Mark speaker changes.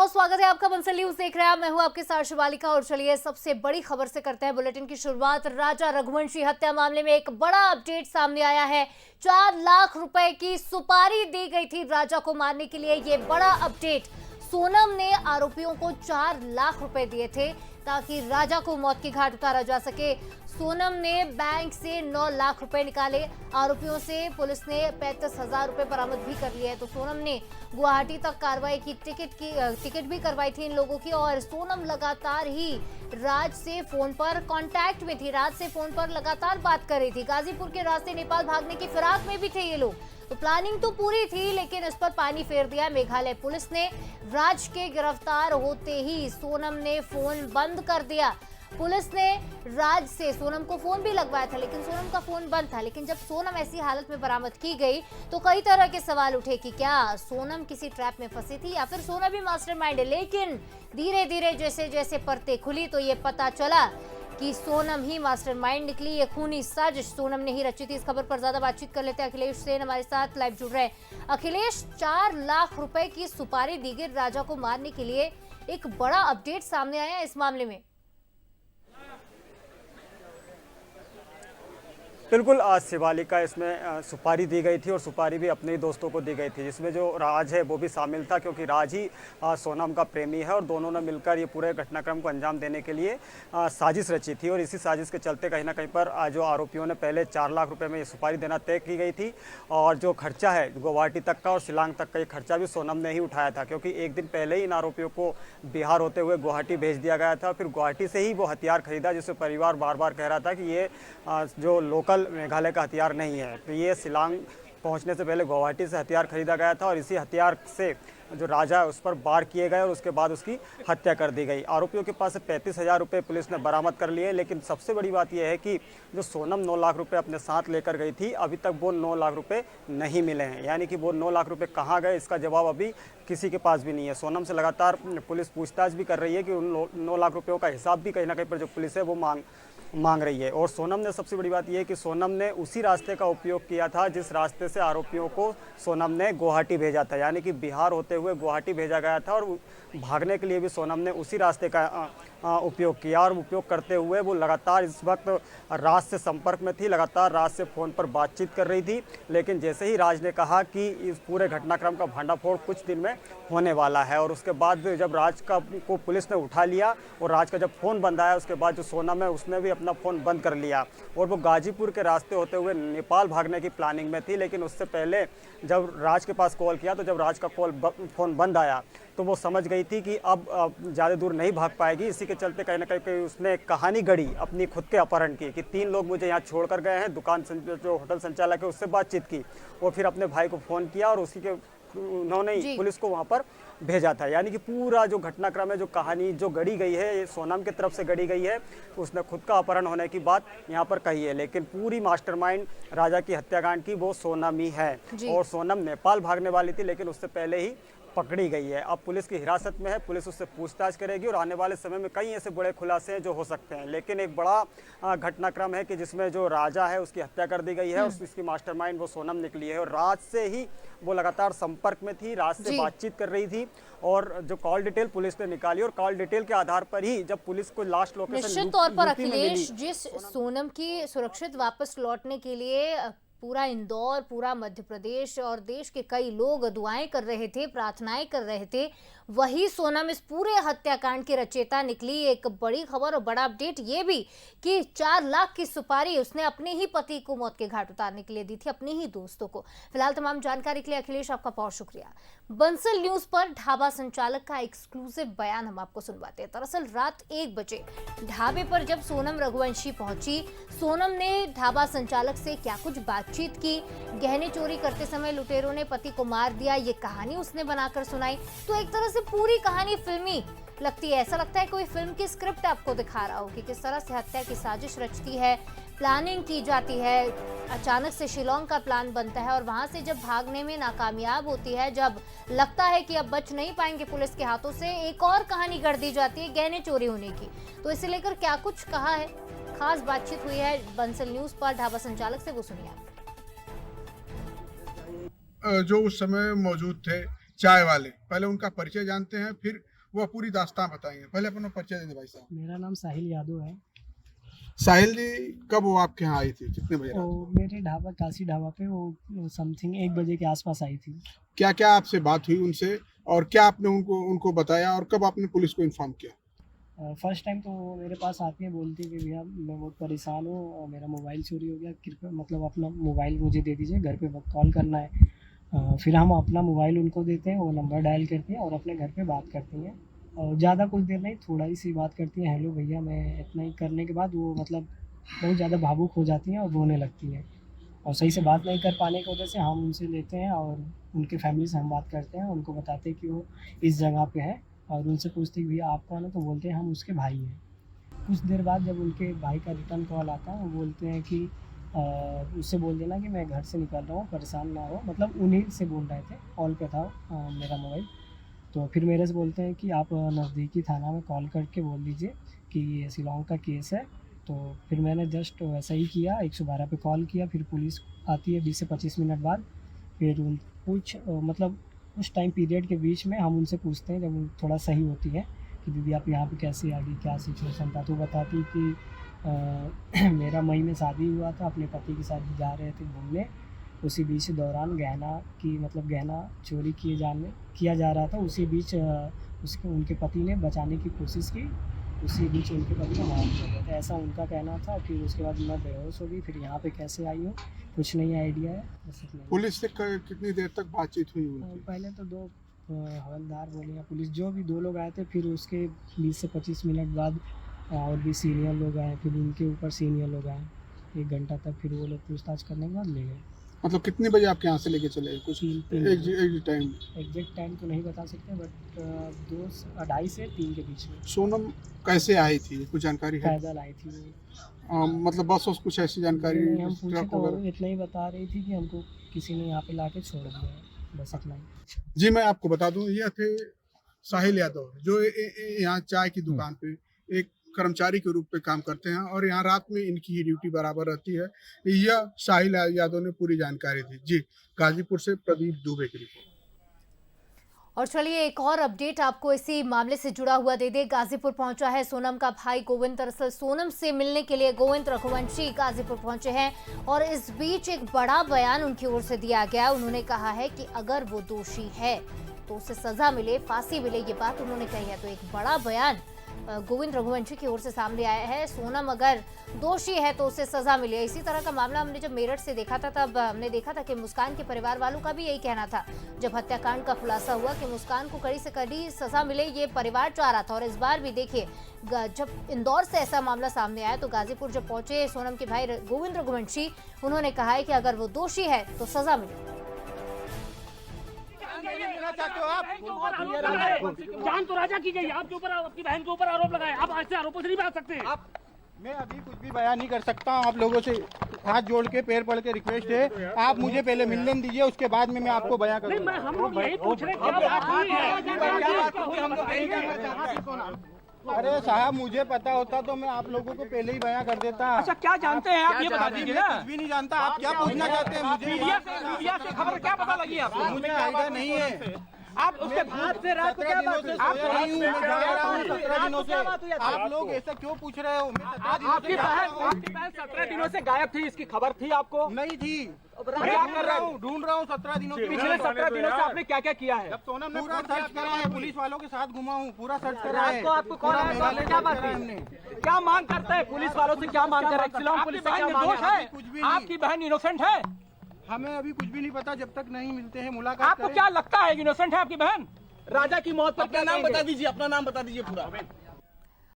Speaker 1: बहुत स्वागत है आपका। बंसल न्यूज देख रहे हैं आप। मैं हूं आपके साथ शिवालिका और चलिए सबसे बड़ी खबर से करते हैं बुलेटिन की शुरुआत। राजा रघुवंशी हत्या मामले में एक बड़ा अपडेट सामने आया है। 4 लाख रुपए की सुपारी दी गई थी राजा को मारने के लिए। ये बड़ा अपडेट, सोनम ने आरोपियों को 4 लाख रुपए दिए थे ताकि राजा को मौत की घाट उतारा जा सके। सोनम ने बैंक से 9 लाख रुपए निकाले। आरोपियों से पुलिस ने 35,000 रुपए बरामद भी कर लिए हैं। तो सोनम ने गुवाहाटी तक कार्रवाई की, टिकट भी करवाई थी इन लोगों की। और सोनम लगातार ही राज से फोन पर कांटेक्ट में थी, राज से फोन पर लगातार बात कर रही थी। गाजीपुर के रास्ते नेपाल भागने की फिराक में भी थे ये लोग। तो प्लानिंग तो पूरी थी, लेकिन इस पर पानी फेर दिया मेघालय पुलिस ने। राज के गिरफ्तार होते ही सोनम ने फोन बंद कर दिया। पुलिस ने राज से सोनम को फोन भी लगवाया था, लेकिन सोनम का फोन बंद था। लेकिन जब सोनम ऐसी हालत में बरामद की गई तो कई तरह के सवाल उठे कि क्या सोनम किसी ट्रैप में फंसी थी या फिर सोनम भी मास्टरमाइंड है। लेकिन धीरे धीरे जैसे जैसे परतें खुली तो ये पता चला कि सोनम ही मास्टरमाइंड निकली। ये खूनी साजिश सोनम ने ही रची थी। इस खबर पर ज्यादा बातचीत कर लेते हैं अखिलेश सेन हमारे साथ लाइव जुड़ रहे हैं। अखिलेश, 4 लाख रुपए की सुपारी दी गई राजा को मारने के लिए, एक बड़ा अपडेट सामने आया है इस मामले में।
Speaker 2: बिल्कुल, आज शिवालिका इसमें सुपारी दी गई थी और सुपारी भी अपने ही दोस्तों को दी गई थी, जिसमें जो राज है वो भी शामिल था, क्योंकि राज ही सोनम का प्रेमी है और दोनों ने मिलकर ये पूरे घटनाक्रम को अंजाम देने के लिए साजिश रची थी। और इसी साजिश के चलते कहीं ना कहीं पर जो आरोपियों ने पहले 4 लाख रुपए में ये सुपारी देना तय की गई थी। और जो खर्चा है गुवाहाटी तक का और शिलांग तक का, ये खर्चा भी सोनम ने ही उठाया था, क्योंकि एक दिन पहले ही इन आरोपियों को बिहार होते हुए गुवाहाटी भेज दिया गया था। फिर गुवाहाटी से ही वो हथियार खरीदा, जिससे परिवार बार बार कह रहा था कि ये जो लोकल मेघालय का हथियार नहीं है। तो ये शिलांग पहुंचने से पहले गुवाहाटी से हथियार खरीदा गया था और इसी हथियार से जो राजा है उस पर वार किए गए और उसके बाद उसकी हत्या कर दी गई। आरोपियों के पास से 35,000 रुपये पुलिस ने बरामद कर लिए। लेकिन सबसे बड़ी बात यह है कि जो सोनम 9 लाख रुपए अपने साथ लेकर गई थी, अभी तक वो 9 लाख रुपए नहीं मिले हैं। यानी कि वो 9 लाख रुपए कहाँ गए, इसका जवाब अभी किसी के पास भी नहीं है। सोनम से लगातार पुलिस पूछताछ भी कर रही है कि उन 9 लाख रुपयों का हिसाब भी कहीं ना कहीं पर जो पुलिस है वो मांग रही है। और सोनम ने, सबसे बड़ी बात यह है कि सोनम ने उसी रास्ते का उपयोग किया था जिस रास्ते से आरोपियों को सोनम ने गुवाहाटी भेजा था। यानी कि बिहार होते हुए गुवाहाटी भेजा गया था और भागने के लिए भी सोनम ने उसी रास्ते का उपयोग किया। और उपयोग करते हुए वो लगातार इस वक्त राज से संपर्क में थी, लगातार राज से फ़ोन पर बातचीत कर रही थी। लेकिन जैसे ही राज ने कहा कि इस पूरे घटनाक्रम का भंडाफोड़ कुछ दिन में होने वाला है, और उसके बाद जब राज को पुलिस ने उठा लिया और राज का जब फ़ोन बंद आया, उसके बाद जो सोनम है उसने भी अपना फ़ोन बंद कर लिया और वो गाजीपुर के रास्ते होते हुए नेपाल भागने की प्लानिंग में थी। लेकिन उससे पहले जब राज के पास कॉल किया, तो जब राज का फ़ोन बंद आया तो वो समझ गई थी कि अब ज़्यादा दूर नहीं भाग पाएगी। इसी के चलते कहीं ना कहीं उसने कहानी गढ़ी अपनी खुद के अपहरण की कि 3 लोग मुझे यहाँ छोड़कर गए हैं। दुकान जो होटल संचालक है उससे बातचीत की और फिर अपने भाई को फ़ोन किया और उसी के उन्होंने ही पुलिस को वहाँ पर भेजा था। यानी कि पूरा जो घटनाक्रम है, जो कहानी जो गढ़ी गई है, ये सोनम की तरफ से गढ़ी गई है। उसने खुद का अपहरण होने की बात यहाँ पर कही है, लेकिन पूरी मास्टरमाइंड राजा की हत्याकांड की वो सोनम ही है। और सोनम नेपाल भागने वाली थी, लेकिन उससे पहले ही पकड़ी गई है। अब पुलिस की हिरासत में है, पुलिस उससे पूछताछ करेगी और आने वाले समय में कई ऐसे बड़े खुलासे हैं जो हो सकते हैं। लेकिन एक बड़ा घटनाक्रम है कि जिसमें जो राजा है उसकी हत्या कर दी गई है और इसकी मास्टरमाइंड वो सोनम निकली है। और राज से ही वो लगातार संपर्क में थी, राज से बातचीत कर रही थी और जो कॉल डिटेल पुलिस ने निकाली और कॉल डिटेल के आधार पर ही जब पुलिस को लास्ट लोकेशन
Speaker 1: निश्चित तौर पर अखिलेश, जिस सोनम की सुरक्षित वापस लौटने के लिए पूरा इंदौर, पूरा मध्य प्रदेश और देश के कई लोग दुआएं कर रहे थे, प्रार्थनाएं कर रहे थे, वही सोनम इस पूरे हत्याकांड की रचयिता निकली। एक बड़ी खबर और बड़ा अपडेट ये भी कि 4 लाख की सुपारी उसने अपने ही पति को मौत के घाट उतारने के लिए दी थी, अपने ही दोस्तों को। फिलहाल तमाम जानकारी के लिए अखिलेश आपका बहुत शुक्रिया। बंसल न्यूज पर ढाबा संचालक का एक्सक्लूसिव बयान हम आपको सुनवाते हैं। दरअसल रात 1 बजे ढाबे पर जब सोनम रघुवंशी पहुंची, सोनम ने ढाबा संचालक से क्या कुछ बातचीत की, गहने चोरी करते समय लुटेरों ने पति को मार दिया, ये कहानी उसने बनाकर सुनाई। तो एक तरह से पूरी कहानी फिल्मी लगती है। ऐसा लगता है कोई फिल्म की स्क्रिप्ट आपको दिखा रहा हो कि किस तरह से हत्या की साजिश रचती है, प्लानिंग की जाती है। अचानक से शिलोंग का प्लान बनता है और वहां से जब भागने में नाकामयाब होती है, जब लगता है कि अब बच नहीं पाएंगे पुलिस के हाथों से, एक और कहानी गढ़ दी जाती है गहने चोरी होने की। तो इसे लेकर क्या कुछ कहा है, खास बातचीत हुई है बंसल न्यूज पर ढाबा संचालक से, वो सुनिए आप।
Speaker 3: जो उस समय मौजूद थे चाय वाले, पहले उनका परिचय जानते हैं, फिर वह पूरी दास्तान बताएंगे। पहले अपना परिचय दे भाई साहब।
Speaker 4: मेरा नाम साहिल यादव है।
Speaker 3: साहिल जी, कब वो आपके यहाँ आई थी, कितने बजे?
Speaker 4: वो मेरे ढाबा काशी ढाबा पे वो समथिंग 1 बजे के आसपास आई थी।
Speaker 3: क्या क्या आपसे बात हुई उनसे और क्या आपने उनको बताया और कब आपने पुलिस को इन्फॉर्म किया?
Speaker 4: फर्स्ट टाइम तो वो मेरे पास आती है, बोलती है कि भैया मैं बहुत परेशान हूँ और मेरा मोबाइल चोरी हो गया, कृपया मतलब अपना मोबाइल मुझे दे दीजिए, घर पे कॉल करना है। फिर हम अपना मोबाइल उनको देते हैं, वो नंबर डायल करती हैं और अपने घर पे बात करती हैं। और ज़्यादा कुछ देर नहीं, थोड़ा ही सी बात करती हैं, हेलो भैया, मैं इतना ही करने के बाद वो मतलब बहुत ज़्यादा भावुक हो जाती हैं और रोने लगती हैं। और सही से बात नहीं कर पाने की वजह से हम उनसे लेते हैं और उनके फैमिली से हम बात करते हैं, उनको बताते हैं कि वो इस जगह पे है और उनसे पूछते हैं भैया आप कौन है, तो बोलते हैं हम उसके भाई हैं। कुछ देर बाद जब उनके भाई का रिटर्न कॉल आता है, वो बोलते हैं कि उससे बोल देना कि मैं घर से निकल रहा हूँ, परेशान ना हो, मतलब उन्हीं से बोल रहे थे, कॉल पे था मेरा मोबाइल। तो फिर मेरे से बोलते हैं कि आप नज़दीकी थाना में कॉल करके बोल दीजिए कि ये शिलोंग का केस है। तो फिर मैंने जस्ट वैसा ही किया, 112 पे कॉल किया। फिर पुलिस आती है 20 से 25 मिनट बाद। फिर कुछ मतलब उस टाइम पीरियड के बीच में हम उनसे पूछते हैं, जब वो थोड़ा सही होती है, कि दीदी आप यहाँ पे कैसे आ गई, क्या सिचुएशन था। तो बताती कि मेरा मई में शादी हुआ था, अपने पति के साथ जा रहे थे घूमने, उसी बीच दौरान गहना चोरी किया जा रहा था। उसी बीच उनके पति ने बचाने की कोशिश की, उसी बीच उनके पति को मार दिया था, ऐसा उनका कहना था। फिर उसके बाद मैं बेहोश हो गई। फिर यहाँ पे कैसे आई हूँ कुछ नहीं आइडिया है।
Speaker 3: पुलिस से कितनी देर तक बातचीत हुई उनकी?
Speaker 4: पहले तो 2 हवलदार बोले या पुलिस, जो भी 2 लोग आए थे। फिर उसके 20 से 25 मिनट बाद और भी सीनियर लोग आए, फिर उनके ऊपर सीनियर लोग आए 1 घंटा तक। फिर वो लोग पूछताछ करने के बाद ले गए।
Speaker 3: मतलब कितने बजे आपके यहाँ से लेके चले गए? कुछ
Speaker 4: एग्जैक्ट टाइम तो नहीं बता सकते, बट 2:30 से 3 के बीच में।
Speaker 3: सोनम कैसे आई थी, कुछ जानकारी है?
Speaker 4: पैदल आई थी वो।
Speaker 3: मतलब बस कुछ ऐसी जानकारी?
Speaker 4: हम पूछे तो वो इतना ही बता रही थी कि हमको किसी ने यहाँ पे लाके छोड़ दिया है, बस इतना ही।
Speaker 3: जी, मैं आपको बता दूं, ये थे साहिल यादव, जो यहाँ चाय की दुकान पे एक कर्मचारी के रूप में काम करते हैं और यहाँ रात में इनकी ही ड्यूटी बराबर रहती है। यह साहिल यादव ने पूरी जानकारी दी। जी, गाजीपुर से प्रदीप दुबे की रिपोर्ट।
Speaker 1: और चलिए एक और अपडेट आपको इसी मामले से जुड़ा हुआ दे दे। गाजीपुर पहुंचा है सोनम का भाई गोविंद। दरअसल सोनम से मिलने के लिए गोविंद रघुवंशी गाजीपुर पहुंचे हैं और इस बीच एक बड़ा बयान उनकी ओर से दिया गया। उन्होंने कहा है कि अगर वो दोषी है तो उसे सजा मिले, फांसी मिले, ये बात उन्होंने कही है। तो एक बड़ा बयान गोविंद रघुवंशी की ओर से सामने आया है। सोनम अगर दोषी है तो उसे सजा मिले। इसी तरह का मामला हमने जब मेरठ से देखा था, तब हमने देखा था कि मुस्कान के परिवार वालों का भी यही कहना था। जब हत्याकांड का खुलासा हुआ कि मुस्कान को कड़ी से कड़ी सजा मिले, ये परिवार चाह रहा था। और इस बार भी देखिए, जब इंदौर से ऐसा मामला सामने आया तो गाजीपुर जब पहुंचे सोनम के भाई गोविंद रघुवंशी, उन्होंने कहा है कि अगर वो दोषी है तो सजा मिले।
Speaker 5: जान तो राजा की गई, आपके ऊपर, आपकी बहन के ऊपर आरोप लगाए, आप आज से आरोपों से नहीं भाग सकते।
Speaker 6: मैं अभी कुछ भी बयान नहीं कर सकता हूँ। आप लोगों से हाथ जोड़ के पैर पड़ के रिक्वेस्ट है, आप मुझे पहले मिलने दीजिए, उसके बाद में मैं आपको बयान करूँगा।
Speaker 5: हम लोग यही पूछ रहे हैं।
Speaker 6: अरे साहब, मुझे पता होता तो मैं आप लोगों को पहले ही बयान कर देता।
Speaker 5: अच्छा, क्या जानते हैं आप ये बता दीजिए ना।
Speaker 6: कुछ भी नहीं जानता। आप क्या पूछना चाहते हैं मुझे?
Speaker 5: मीडिया से खबर क्या पता लगी आपको?
Speaker 6: मुझे आइडिया नहीं है।
Speaker 5: आप उसके बाद से रात को क्या बात है?
Speaker 6: आप 17 दिनों से आप लोग ऐसा क्यों पूछ रहे हो?
Speaker 5: आपकी बहन 17 दिनों से गायब थी, इसकी खबर थी आपको?
Speaker 6: नहीं थी।
Speaker 5: क्या कर रहा हूँ?
Speaker 6: ढूंढ रहा हूँ 17 दिनों से।
Speaker 5: पिछले 17 दिनों से आपने क्या क्या किया है?
Speaker 6: सोनम ने पूरा सर्च करा है, पुलिस वालों के साथ घुमा हूँ, पूरा सर्च करा है।
Speaker 5: आपको कौन है? क्या बात है? क्या मांग करते हैं पुलिस वालों से? क्या मांग कर रहे हैं? पुलिस का निर्दोष है?
Speaker 6: कुछ भी नहीं।
Speaker 5: आपकी बहन इनोसेंट है?
Speaker 6: हमें अभी कुछ भी नहीं पता जब तक नहीं मिलते हैं, मुलाकात
Speaker 5: आपको क्या लगता है इनोसेंट है आपकी बहन? राजा की मौत पर
Speaker 7: अपना नाम बता दीजिए, अपना नाम बता दीजिए पूरा।